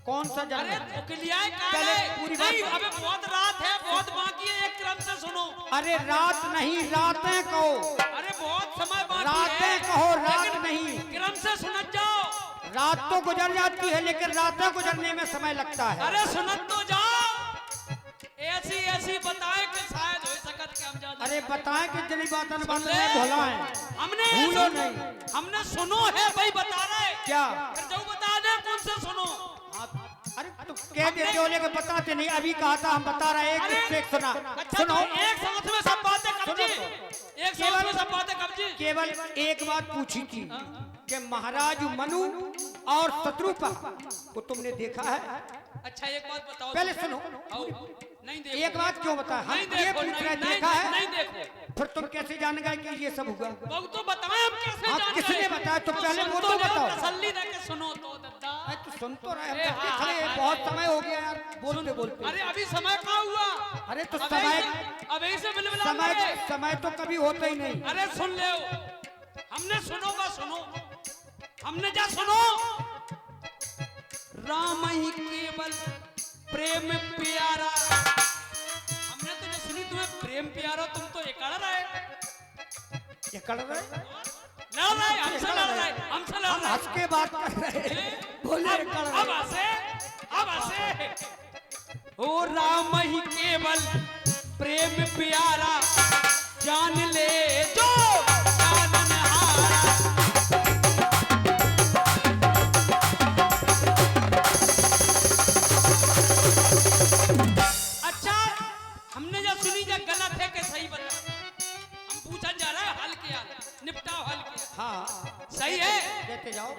कौन सा जन्म? अरे उकलियाए कहाँ पहले है? पूरी नहीं, बात- अबे बहुत रात है, बहुत बाकी है, एक क्रम से सुनो। अरे रात नहीं, रातें कहो। अरे बहुत समय बाकी है। रातें कहो, रात लेकिन नहीं। क्रम से सुनत जाओ। रात तो गुजर जाती है लेकिन रातें गुजरने में समय लगता है। अरे सुनत तो जाओ। ऐसी ऐसी बताए कि शायद हो सकत कि हम जान। अरे बताएं कि जनी बातन बात ले। में भोला है। हमने भूलो नहीं। हमने सुनो है भाई, बता रहे क्या? फिर जो बता दे कौन से सुनो। अरे तुम कह देते हो लेकिन बताते नहीं। अभी कहा था हम बता रहे हैं, अरे, एक से एक सुना। अच्छा सुनो, तो एक साथ में सब बातें कब्जे, सुनो एक साथ में सब बातें कब्जे। केवल एक बात पूछी थी कि महाराज मनु और शत्रुपा को तुमने देखा है? अच्छा एक बात बताओ। पहले सुनो। आओ, नहीं देखो। एक बात क्यों बताया? हम नहीं ये देखो, पूछ रहे, नहीं, देखा है? नहीं देखो। फिर तुम कैसे जान गए कि ये सब हुआ? बहु तो बताएं हम कैसे हाँ, जान किसने गए? बताया? तो पहले सुन वो तो ले, बताओ। तसल्ली दे के सुनो तो दद्दा। अरे तो सुन तो रहे, हम ए, सबके हाँ, खड़े हैं, हाँ, बहुत हाँ। समय हो गया यार बोलते बोलते। अरे अभी समय कहाँ हुआ? अरे तो अभी से बिलबिला समय रहे। समय तो कभी होता ही नहीं। अरे सुन ले, हमने सुनो बा सुनो, हमने जा सुनो। राम ही केवल प्रेम प्यारा। हमने तो जो सुनी तुम्हें प्रेम प्यारा, तुम तो एकड़ रहे। ये कर रहे लड़ रहे, हमसे लड़ रहे, हमसे लड़ हम रहे। हंस के बात कर रहे हैं। बोले कर अब रहे। हंसे, अब हंसे। ओ राम ही केवल प्रेम प्यारा, जान ले जो जाननहारा। अच्छा हमने जो सुनी जो गलत है कि सही बता। हम पूछा जा रहा है हल क्या, निपटाओ हल क्या। हाँ सही है। कहते जाओ,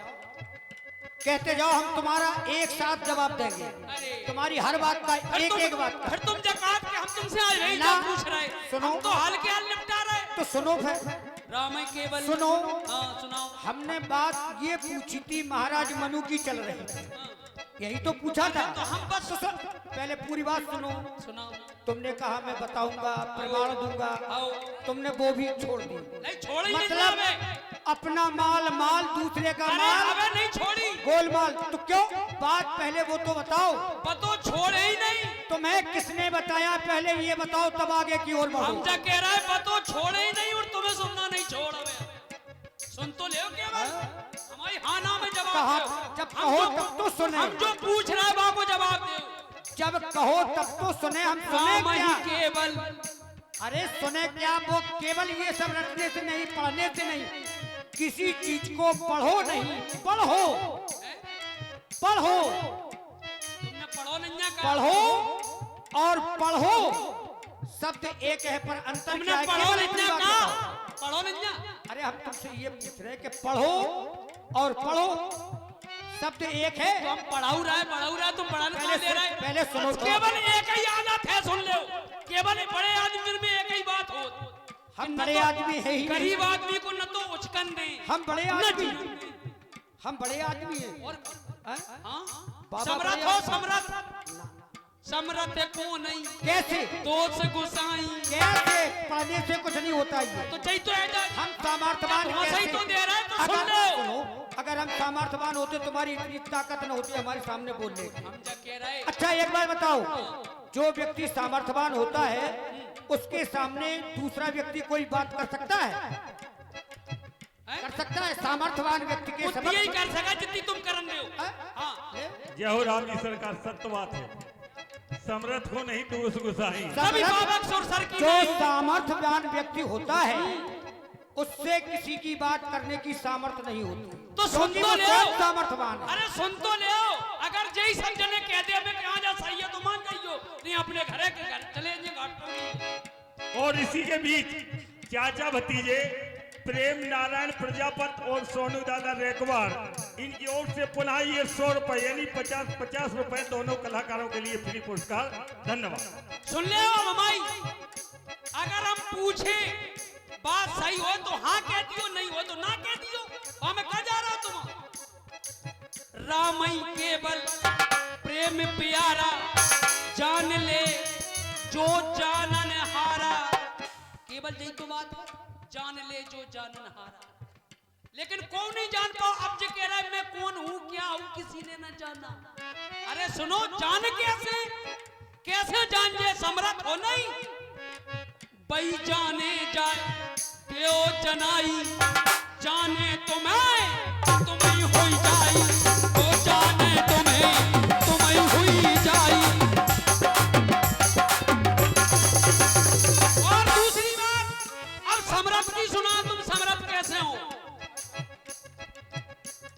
कहते जाओ, हम तुम्हारा एक साथ जवाब देंगे। अरे तुम्हारी हर बात का फिर एक एक बात का। फिर तुम जकात के हम तुमसे आज यही ना, तो पूछ रहे। सुनो। हम तो हाल के हाल निपटा रहे। तो सुनो फिर, राम ही केवल। सुनो। हाँ सुनाओ। हमने बात ये पूछी थी महाराज मनु की चल रही थी, यही तो पूछा था। तो हम बस तो पहले पूरी बात सुनो। सुनाओ। तुमने कहा मैं बताऊंगा, प्रमाण दूंगा, आओ। तुमने वो भी छोड़ दी। नहीं छोड़ी नहीं मतलब हमें। अपना माल माल, दूसरे का अरे माल हमें नहीं छोड़ी। गोलमाल। तो क्यों? बात पहले वो तो बताओ, पतो छोड़े ही नहीं। तुम्हें किसने बताया? पहले ये बताओ तब आगे की ओर बढ़ो। हम जा कह रहे हैं पतो छोड़े ही नहीं और तुम्हें सुनना नहीं छोड़ हमें। सुन तो ले केवल हमारी हाँ ना में जवाब कहा दो। जब हम कहो जो- तब तो सुने। हम जो पूछ रहे हैं बाबू जवाब दो। जब कहो तब तो सुने। हम सुने राम ही क्या? केवल। अरे सुने क्या? वो केवल ये सब रटने से नहीं, पढ़ने से नहीं, किसी चीज को पढ़ो नहीं, पढ़ो पढ़ो तुमने पढ़ो नहीं ना कहा। पढ़ो और पढ़ो शब्द एक है पर अंतर तुमने क्या है? पढ़ो केवल नहीं इतनी ना बात कहा। बताओ। पढ़ो नहीं ना। अरे हम तुमसे ये पूछ रहे हैं कि पढ़ो और पढ़ो शब्द एक है। तो हम पढ़ाऊ रहे तुम पढ़ाने पहले दे रहे। पहले सुनो तो। केवल एक ही आदत है, सुन लो। केवल बड़े आदमी में एक ही बात हो। हम बड़े आदमी है ही नहीं। गरीब आदमी को न तो उचकन दे, हम बड़े न आदमी, जीने। हम बड़े आदमी हैं। और हैं? हाँ बाबा समरथ बड़े हो आदमी। समरथ। समरथ है को नहीं कैसे? दोष गुसाई। कैसे? पढ़ने से कुछ नहीं होता ये। तो चाहिए तो हम सामर्थ्यवान वहाँ से ही कैसे? तो दे रहे हैं, तो सुन अगर लो। सुनो, अगर हम सामर्थ्यवान होते तुम्हारी इतनी ताकत न होती हमारे सामने बोलने की। हम जा कह रहे अच्छा एक बात बताओ, जो व्यक्ति सामर्थ्यवान होता है उसके सामने दूसरा व्यक्ति कोई बात कर सकता है? कर सकता है? सामर्थ्यवान व्यक्ति के उतनी ही कर सका जितनी तुम करन दे हो। हाँ जय हो राम जी सरकार, सत्य बात है। समर्थ को नहीं दोष गुसाई। सभी बाबा सुर सर की जो नहीं। सामर्थ्यवान व्यक्ति होता है उससे किसी की बात करने की सामर्थ्य नहीं होती। तो सुन क्योंकि तो वो ले स्वयं सामर्थ्यवान है। अरे सुन तो ले अगर जय समझने कह दे हमें कहाँ जा सही है तो मान जाइयो, नहीं अपने घरे के घर चले जाइए घाटों में। और इसी के बीच चाचा भतीजे प्रेम नारायण प्रजापत और सोनू दादा रेकवार, इनकी ओर से पुनः ये 100 रुपए यानी 50 रुपए दोनों कलाकारों के लिए फ्री पुरस्कार। धन्यवाद। सुन ले ओ ममाई, अगर हम पूछे बात सही हो तो हाँ कह दियो, नहीं हो तो ना कह दियो। हमें कहा जा रहा तुम? राम ही केवल प्रेम प्यारा, जान ले जो जानन हारा। केवल यही तो बात है, जान ले जो जानन हारा। लेकिन कौन नहीं जान पाओ। अब जो कह रहा है मैं कौन हूं क्या हूं किसी ने न जाना। अरे सुनो जान कैसे जान जे समरथ हो नहीं बई जाने जाए त्यो जनाई जाने तुम्हें हुई जाई तो जाने तुम्हें हुई जाई। और दूसरी बात अब समरथ की सुना। तुम समरथ कैसे हो?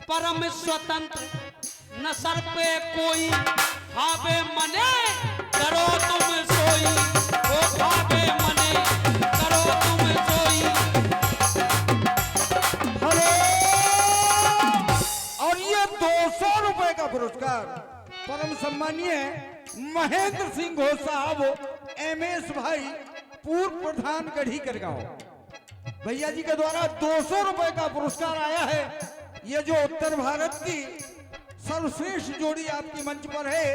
परम स्वतंत्र न सर पे कोई भावे मने करो तुम सोई वो भावे मने करो तुम सोई। हेलो। और ये 200 रुपए का पुरस्कार परम सम्मानीय महेंद्र सिंह घोष साहब एमएस भाई पूर्व प्रधान गढ़ी कर गांव भैया जी के द्वारा 200 रुपए का पुरस्कार आया है। ये जो उत्तर भारत की सर्वश्रेष्ठ जोड़ी आपकी मंच पर है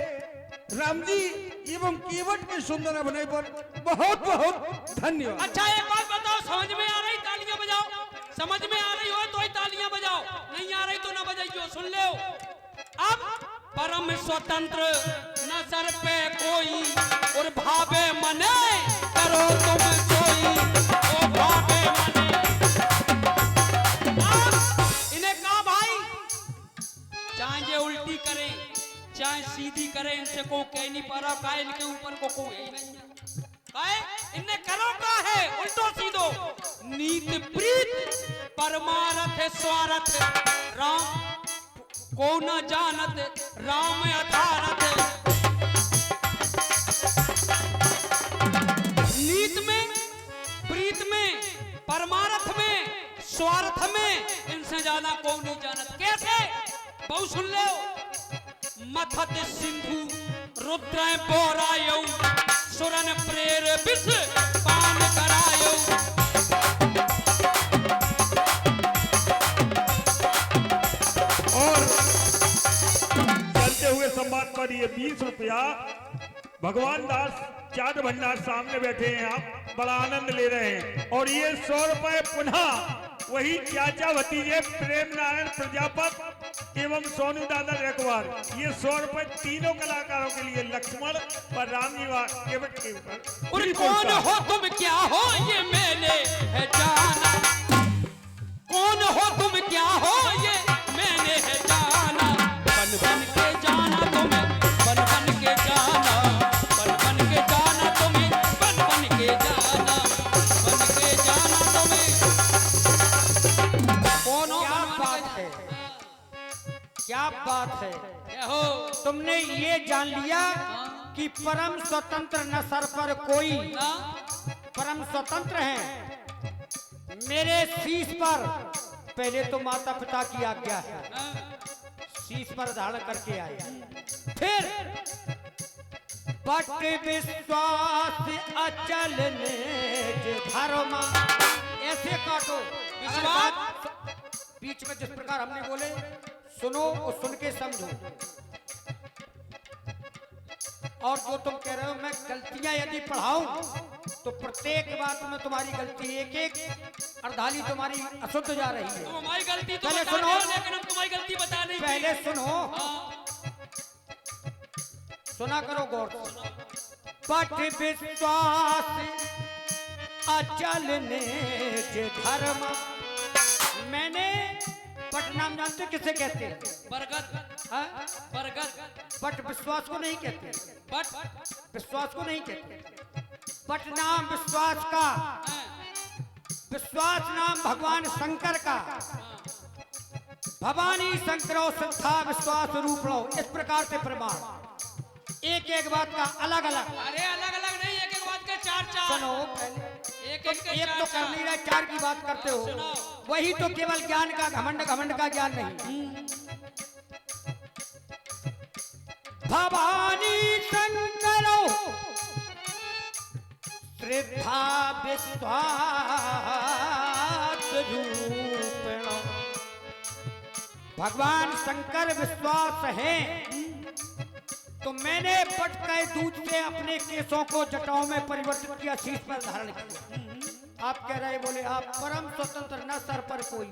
राम जी एवं केवट के सुंदर अभिनय पर बहुत बहुत धन्यवाद। अच्छा एक बात बताओ समझ में आ रही तालियां बजाओ। समझ में आ रही हो तो ही तालियां बजाओ नहीं आ रही तो ना बजाइयो। सुन लो अब परम स्वतंत्र न सर पे कोई और भावे मने करो तुम सोई ओ भावे मने। इन्हें कहा भाई चाहे ये उल्टी करे चाहे सीधी करे इनसे को कह नहीं पा रहा का इनके ऊपर को कोई ही नहीं है। इन्हें करो का है उल्टो सीधो नीत प्रीत परमारथ स्वार्थ राम को न जानत राम अथारथ। नीत में प्रीत में परमारथ में स्वार्थ में इनसे ज्यादा को नहीं जानत। कैसे बहु सुन लो मथत सिंधु रुद्र बोरायो सुरन प्रेर विष पान करायो। और चलते हुए संवाद पर ये 20 रुपया भगवान दास चाट भंडार सामने बैठे हैं आप बड़ा आनंद ले रहे हैं। और ये 100 रुपए पुनः वही चाचा भतीजे प्रेम नारायण प्रजापत एवं सोनू दादा रेकवार ये 100 रुपए तीनों कलाकारों के लिए लक्ष्मण और राम जी केवट के ऊपर। और कौन हो तुम क्या हो ये मैंने है जाना। कौन हो तुम क्या हो ये मैंने है जाना। बन बन के जाना तुम्हें बन बन के जाना बन बन के जाना तुम्हें बन बन के जाना बन के जाना तुम्हें। कौन हो क्या बात है क्या बात है। क्या हो तुमने ये जान लिया कि परम स्वतंत्र न सर पर कोई ना परम स्वतंत्र हैं। मेरे शीश पर पहले तो माता पिता की आज्ञा है शीश पर धारण करके आए फिर बट विश्वास अचल ने धर्म ऐसे काटो विश्वास बीच में जिस प्रकार हमने बोले सुनो और सुन के समझो। और जो तुम कह रहे हो मैं गलतियां यदि पढ़ाऊं तो प्रत्येक बात में तुम्हारी गलती एक एक अर्धाली तुम्हारी अशुद्ध जा रही है। तुम हमारी गलती तो पहले बता सुनो। दो, लेकिन हम तुम्हारी गलती बता नहीं पहले सुनो हाँ। सुना करो गौर से। पट विश्वास अचल ने जे धर्म मैंने पट नाम जानते किसे कहते हैं? बरगद हाँ? बरगद पट विश्वास को नहीं कहते बट विश्वास को नहीं कहते। पट नाम विश्वास का विश्वास नाम भगवान शंकर का भवानी शंकरो सिद्धा विश्वास रूप लो इस प्रकार से प्रमाण एक एक बात का अलग अलग। अरे अलग अलग नहीं एक एक बात के चार चार सुनो पहले एक एक के एक चार तो कर नहीं रहा चार की बात करते हो सुनो। वही तो केवल ज्ञान का घमंड घमंड का ज्ञान नहीं। भवानी शंकरो श्रद्धा विश्वास रूपिणो भगवान शंकर विश्वास है। तो मैंने पट के दूध से अपने केसों को जटाओं में परिवर्तित किया शीश पर धारण किया आप कह रहे बोले आप परम स्वतंत्र, न सर पर कोई,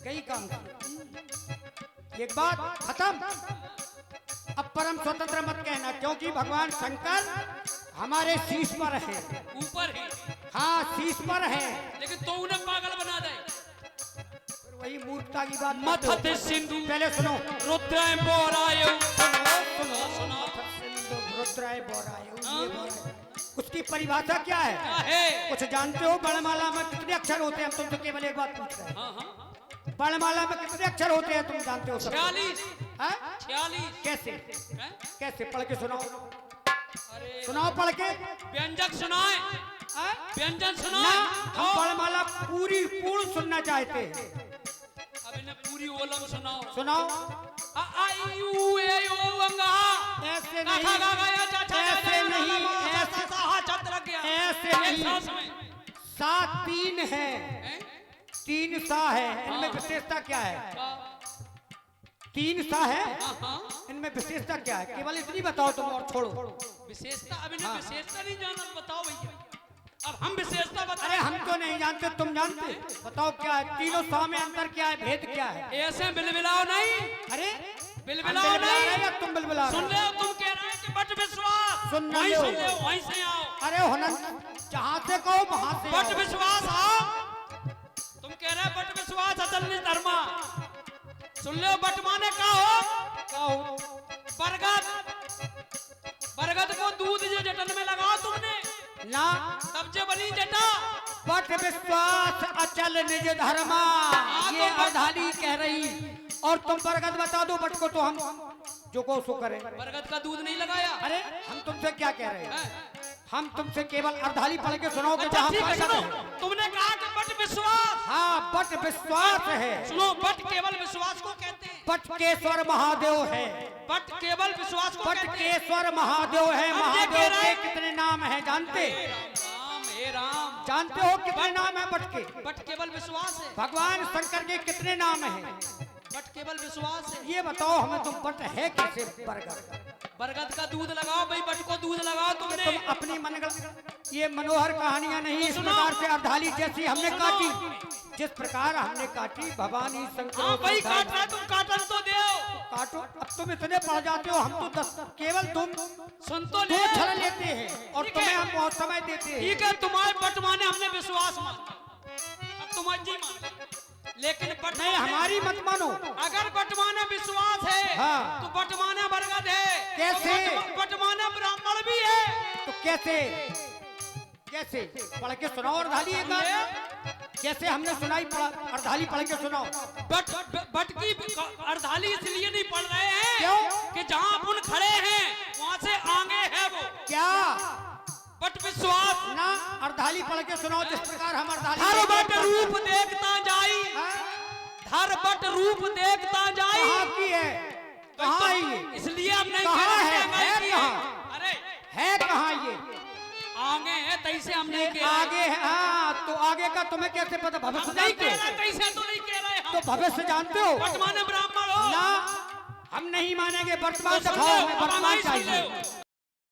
कई काम किए। एक बात खत्म। अब परम स्वतंत्र मत कहना, क्योंकि भगवान शंकर हमारे शीश पर है। ऊपर है, हाँ शीश पर है, लेकिन तो उन्हें पागल बना दे। फिर वही मूर्खता की बात मथत करते हो। सिंधु पहले सुनो, रुद्राय बोरायो। सुनो रुद्राय बोरायो, ये बोरायो। उसकी परिभाषा क्या है? क्या है? कुछ जानते हो? वर्णमाला में कितने अक्षर होते हैं? हम तुमसे केवल एक बात पूछ रहे हैं। हाँ हाँ, वर्णमाला में कितने अक्षर होते हैं तुम जानते हो? 46। हाँ? 46। कैसे? हैं? कैसे? पढ़ के सुनाओ, अरे सुनाओ पढ़ के। व्यंजक सुनाए, हाँ? व्यंजन ना, सुनाए। हम वर्णमाला पूर्ण सुनना चाहते हैं। अब इन्हें पूरी ओलम सुनाओ। सुनाओ। आ आ ई उ ए ओ अंगा। ऐसे गा नहीं, गा गा गा या चा चा ऐसे नहीं, ऐसे सा छत लग गया। ऐसे एक नहीं। सांस में। 7 3 है, हैं? 3 सा है। इनमें विशेषता क्या है? 3 सा है, हाँ हाँ, इनमें विशेषता क्या है? केवल इतनी बताओ तुम और छोड़ो। विशेषता। अब इन्हें हाँ। विशेषता नहीं जाना, बताओ भैया। अब हम विशेषता अरे बताएं। हम तो नहीं जानते, तुम जानते? बताओ क्या है? तीनों सा में अंतर क्या है? भेद क्या है? ऐसे बिलबिलाओ नहीं, अरे बिलबिलाओ हम बिलबिला रहे नहीं। हैं या तुम बिलबिला रहे सुन हो? ले, तुम कह रहे हैं कि बट विश्वास। सुन ना वहीं लो। सुन ले, वहीं से आओ। अरे होना, जहाँ से कहो वहाँ से बट आओ। विश्वास आओ। तुम कह रहे हैं बट विश्वास अचल नहीं धर्मा। सुन ले, बट माने का हो? कहो। बरगद को दूध जो जटन में लगाओ तुमने, ना, तब जो बनी जटा। बट विश्वास अचल निज धर्मा, ये अर्धाली कह रही। और तुम बरगद बता दो, बट को तो हम जो को सो करें। बरगद का दूध नहीं लगाया। अरे हम तुमसे क्या कह रहे हैं? हैं? हम तुमसे केवल अर्धाली पढ़ के सुनाओ कि अच्छा जहाँ ठीक है, बरगद सुनो। है। तुमने कहा कि बट विश्वास। हाँ, बट विश्वास है। सुनो, बट केवल विश्वास को कहते हैं। बटकेश्वर महादेव है। बट केवल विश्वास को कहते हैं। बटकेश्वर महादेव है। हम ये महादेव कह रहे के हैं। कितने नाम है जानते? हे राम, हे राम। जानते हो कितने नाम है बट के? बट केवल विश्वास है। भगवान शंकर के कितने नाम है? बट केवल विश्वास है। ये बताओ हमें, तुम बट है कैसे बरगद? बरगद का दूध लगाओ भाई, बट को दूध लगाओ तुमने। तुम अपनी ये मनोहर कहानियां नहीं, इस सुनो। प्रकार से अर्धाली जैसी हमने सुनो। काटी, जिस प्रकार हमने काटी भवानी शंकर। हाँ भाई, काट रहा है, तुम काटन तो दो। काटो। अब तुम इतने पढ़ जाते हो, हम तो 10, केवल तुम सुन तो 2 ले। क्षण लेते हैं और ठीक तुम्हें है। हम बहुत समय देते हैं। ठीक है, तुम्हारे बट माने हमने विश्वास माना, अब तुम अज्जी मान। लेकिन बट नहीं, माने- हमारी मत मानो। अगर बट माने विश्वास है, हाँ। तो बट माने बरगद है। कैसे? तो बट माने ब्राह्मण भी है। तो कैसे? कैसे? पढ़ के सुनाओ अर्धाली एक बार। जैसे हमने सुनाई, अर्धाली पढ़ के सुनाओ। बट की अर्धाली इसलिए नहीं पढ़ रहे हैं क्यों? कि जहाँ अपन खड़े हैं वहाँ से आगे है वो। क्या? बट विश्वास। ना, अर्धाली पढ़ के सुनाओ जिस प्रकार हम अर्धाली। धर बट रूप देखता जाई, हाँ? धर बट रूप देखता जाई। कहाँ की है? कहाँ है ये? इसलिए हम नहीं कहाँ कह रहे है? हैं है कि- कहाँ? अरे है कहाँ ये? आगे है, तैसे हम नहीं कह रहे। आगे है। हाँ, तो आगे का तुम्हें कैसे पता? हम भविष्य नहीं जानते कह हो? रहे, तैसे तो नहीं कह रहे हम। तो भविष्य जानते हो? बट माने ब्राह्मण हो। ना, हम नहीं मानेंगे। वर्तमान तो सुन दिखाओ, लो, हमें अब वर्तमान हमारी सुन चाहिए। लो।